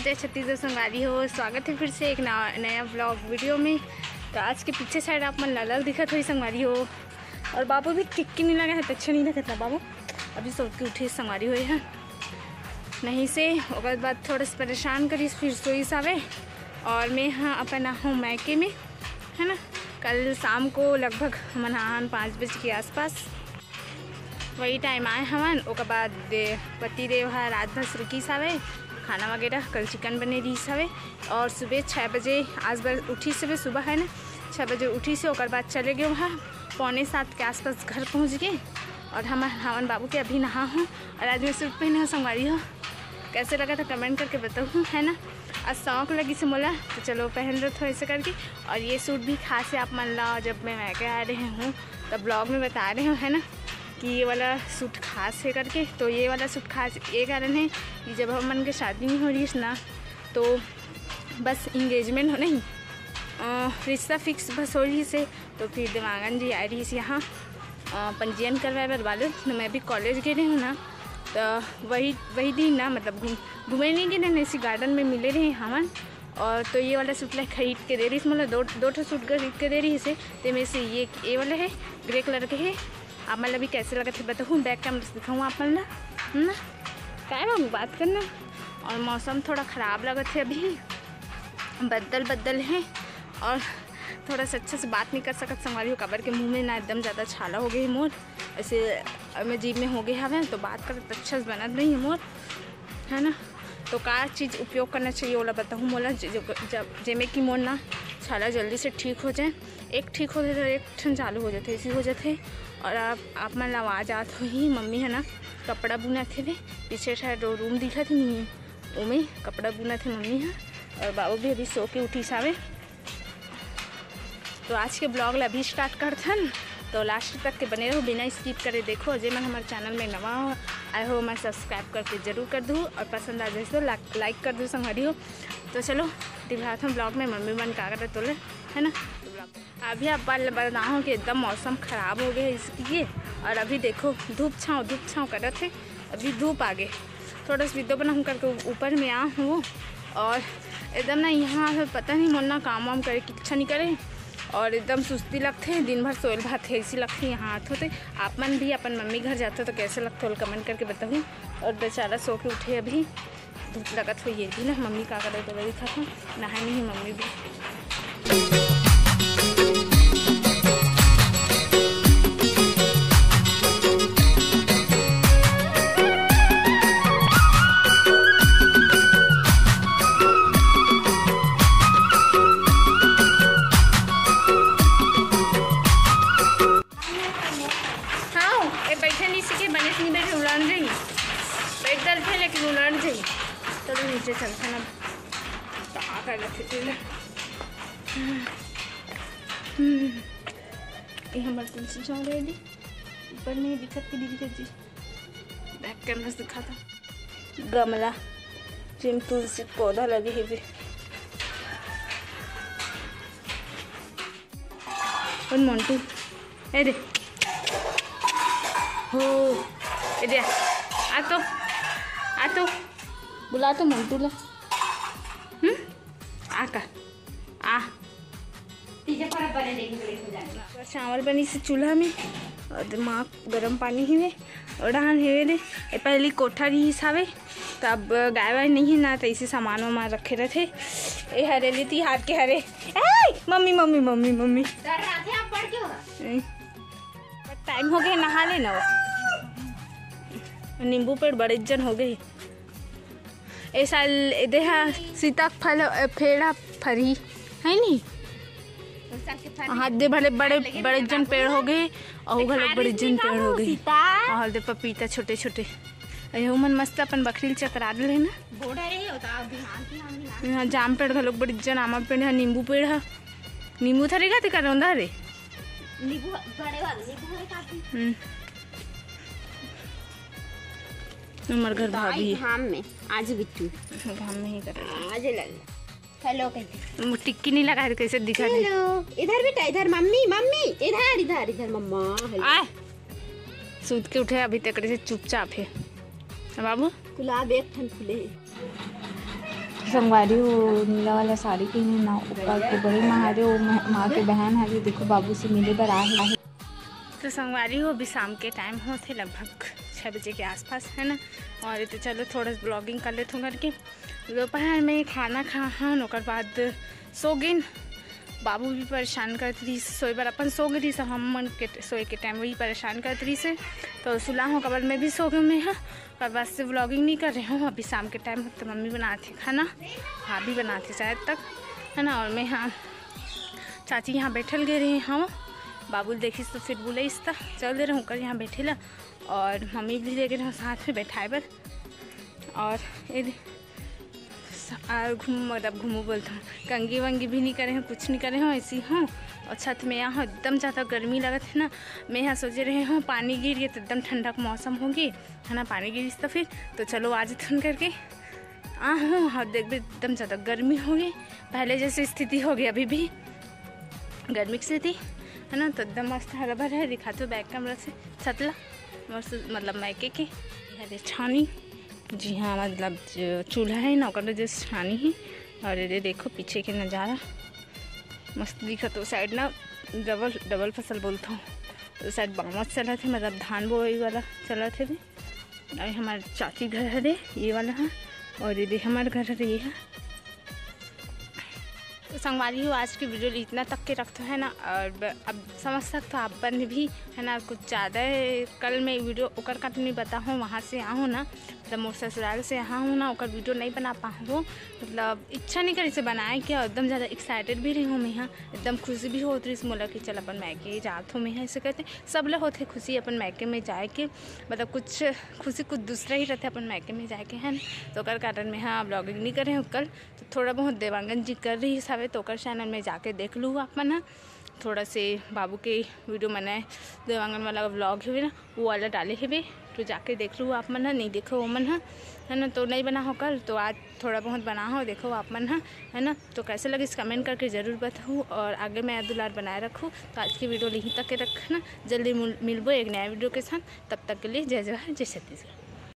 नमस्ते छत्तीसगढ़ संगवारी हो। स्वागत है फिर से एक नया व्लॉग वीडियो में। तो आज के पीछे साइड आप मन अलग दिखत हुई संगवारी हो। और बाबू भी टिक्की नहीं लगा है तो अच्छा नहीं लगता बाबू। अभी सो के उठे संगवारी हुए हैं नहीं से और बाद थोड़ा सा परेशान करी फिर सोई सावे। और मैं हाँ अपन हूँ मैके में है ना। कल शाम को लगभग हम 5 बजे के आसपास वही टाइम आए हवन। उसके बाद पति देव है रात भर रुकी सावे खाना वगैरह। कल चिकन बने रही सावे। और सुबह 6 बजे आज बस उठी सुबह है ना 6 बजे उठी से और बाद चले गए वहाँ 6:45 के आसपास घर पहुँच गए। और हम हवन बाबू के अभी नहा हूँ और आज मैं सूट पहने हूँ संगवारी हो। कैसे लगा था कमेंट करके बताऊँ है ना। आज शौक लगी से मोला तो चलो पहन लो थोड़ा ऐसे करके। और ये सूट भी खास है आप मान लो जब मैं मैके आ रहे हूँ तब ब्लॉग में बता रहे हूँ है ना कि ये वाला सूट खास है करके। तो ये वाला सूट खास ये कारण है कि जब हम मन के शादी नहीं हो रही है ना तो बस इंगेजमेंट हो नहीं रिश्ता फिक्स बस हो रही से। तो फिर दिमागन जी आ रही है यहाँ पंजीयन करवाए बर वाले। तो मैं भी कॉलेज गए हूँ ना तो वही दिन ना मतलब घूमे नहीं गए इसी गार्डन में मिले रहे हमन। और तो ये वाला सूट लाइक खरीद के दे रही है मतलब दो सूट खरीद के दे रही है तो में से ये वाला है ग्रे कलर के है। आप मतलब भी कैसे लगा थे बताऊँ बैक कैमरा दिखाऊँ आप मतलब ना क्या बाबू बात करना। और मौसम थोड़ा ख़राब लगा थे अभी बदल है और थोड़ा सा अच्छे से बात नहीं कर सकत संगवारी हो कबर के मुंह में ना एकदम ज़्यादा छाला हो गई है मोर ऐसे मैं जीभ में हो गए हवे तो बात करते अच्छा से बनत नहीं है मोर है ना। तो का चीज़ उपयोग करना चाहिए वाला बताऊँ मोला जब जेमे कि मोर ना छाला जल्दी से ठीक हो जाए। एक ठीक हो जाए तो एक ठन चालू हो जाते ऐसी हो जाते। और आप मन आवाज़ आत हो ही मम्मी है ना कपड़ा बुना थे वे पीछे शायद रूम दिखा थी नहीं उमें कपड़ा बुना थे मम्मी है। और बाबू भी अभी सो के उठी सावे। तो आज के ब्लॉग ला अभी स्टार्ट करथन तो लास्ट तक के बने रहो बिना स्किप करे देखो। जे मन हमारे चैनल में नवा आए हो मैं सब्सक्राइब करके जरूर कर दूँ और पसंद आ जाए तो लाइक कर दूँ संगवारी हो। तो चलो दिखाता हूँ ब्लॉग में मम्मी मन का करे तो है ना। तो ब्लॉग अभी आप बताऊँ कि एकदम मौसम ख़राब हो गया है इसलिए। और अभी देखो धूप छाँव कर थे अभी धूप आ गए थोड़ा सा वीडियो बना करके ऊपर में आ हूँ। और एकदम ना यहाँ पता नहीं मोलना काम वाम करे कि इच्छा नहीं करे और एकदम सुस्ती लगते हैं दिन भर सोयल भात है ऐसी लगती है यहाँ हाथ होते। आप मन भी अपन मम्मी घर जाते हो तो कैसे लगते हो कमेंट करके बताऊँ। और बेचारा सो के उठे अभी धूप लगत हुई ये भी ना मम्मी का करे तो वही था नहा नहीं मम्मी भी। लेकिन उलट जाइए तो नीचे चलता ना कहाँ कर रखे ये हमारे तुलसी चौक रहे दी ऊपर नहीं दिखत जी बैक कैमरा से दिखा था गमला जिन तुलसी पौधा लगे है भी और मोन्टू ए रे हो ए रे आ तो बुला तो मोन्टू ला आका आ चावल बनी से चूल्हा में और दिमाग गरम पानी ही ओढ़ान हेवे दे पहली कोठा रही हिसाबे तब गाय वाय नहीं है ना तो इसी सामान वामान रखे रहते ए हरे लेती हाथ के हरे मम्मी टाइम हो गया नहा लेना वो नींबू पेड़ बड़े जन हो गए ऐसा देहा सीता फल फेड़ा फरी है नहीं हाथ दे भले बड़े जन पेड़ हो गए और भले बड़े जन पेड़ हो गए और दे पपीता छोटे छोटे मन मस्त अपन बकरी चकरा दे ना हाँ जाम पेड़ घलोक बड़े जन आमा पेड़ है नींबू पेड़ है नींबू थरे का कर रहा रे हमारे घर भाभी घाम में आज बिट्टू घाम में ही कर आज लग हेलो कहते टिक्की नहीं लगा कैसे दिखा दे इधर बेटा इधर मम्मी इधर मम्मा आए सूत के उठे अभी तक से चुपचाप है बाबू गुलाब एक ठन फूले संगवारी हो नीला वाला साड़ी पहने ना ऊपर के बड़ी महादेव माँ के बहन है देखो बाबू से मिले पर आहे। तो संगवारी हो अभी शाम के टाइम हो थे लगभग 6 बजे के आसपास है ना। और तो चलो थोड़ा ब्लॉगिंग कर लेते हूँ करके। दोपहर में खाना खा ओकर बाद सो गई। बाबू भी परेशान करती रही सोए बार अपन सो गई सब हम मन के सोए के टाइम वही परेशान करती रही से तो सुला हूँ कबर में भी सो गई मैं। हाँ और बस से व्लॉगिंग नहीं कर रही हूँ। अभी शाम के टाइम तो मम्मी बनाती खाना भाभी बनाती शायद तक है ना। और मैं हाँ चाची यहाँ बैठल गए रही हाँ बाबू देखिस तो फिर बोले तो चल दे रहा हूँ कर यहाँ बैठे ला। और मम्मी भी ले गए साथ में बैठाए पर और मतलब घूमू बोलता हूँ कंगी वंगी भी नहीं करे हूँ कुछ नहीं करे हूँ ऐसी हूँ। और छत में यहाँ एकदम ज़्यादा गर्मी लगा था ना। मैं यहाँ सोच रहे हूँ पानी गिर गया तो एकदम ठंडा का मौसम होगी है ना। पानी गिरी तो फिर तो चलो आज थन करके हूँ और देख भी एकदम ज़्यादा गर्मी होगी पहले जैसे स्थिति होगी अभी भी गर्मी की स्थिति है ना। तो एकदम मस्त हरा भरा है दिखाते हो बैक कैमरा से छतला मस्त मतलब मैके के है छानी। जी हाँ मतलब चूल्हा है ना जो छानी है। और ये देखो पीछे के नज़ारा मस्त दिखा। तो साइड ना डबल फसल बोलता हूँ तो साइड बामत चला थे मतलब धान बोई वाला चला थे। और हमारे चाची घर है ये वाला है और ये हमारे घर है ये है। तो संगवारी हो आज की वीडियो इतना तक के रखते है ना। और अब समझ सकते हो अपन भी है ना कुछ ज़्यादा कल मैं वीडियो ओकर का नहीं बता हूँ वहाँ से यहाँ हूँ ना मतलब मोर ससुराल से यहाँ हूँ ना ओकर वीडियो नहीं बना पाऊँ मतलब इच्छा नहीं करी से बनाए क्या। एकदम ज़्यादा एक्साइटेड भी रही हूँ मैं यहाँ एकदम खुशी भी होती रही मोला कि चल अपन मैके जात हूँ मैं यहाँ ऐसे कहते सब लोग होते खुशी अपन मैके में जाए के मतलब कुछ खुशी कुछ दूसरा ही रहते अपन मैके में जाए के है ना। तो ओकर कारण में हाँ ब्लॉगिंग नहीं करे हूँ कल तो थोड़ा बहुत देवांगन जी कर रही है तो ओकर चैनल में जाके देख लूँ अपन है थोड़ा से बाबू के वीडियो बनाए देवांगन वाला व्लॉग है ना वो वाला डाले है तो जाके देख लूँ आप मन नहीं देखो वो मन है ना। तो नहीं बना हो कल तो आज थोड़ा बहुत बना हो देखो आप मन है ना। तो कैसे लगे इस कमेंट करके ज़रूर बताऊँ और आगे मैं दुलार बनाए रखूँ। तो आज की वीडियो यहीं तक के रखना जल्दी मिलबो एक नया वीडियो के साथ तब तक के लिए जय जवाहर जय छत्तीसगढ़।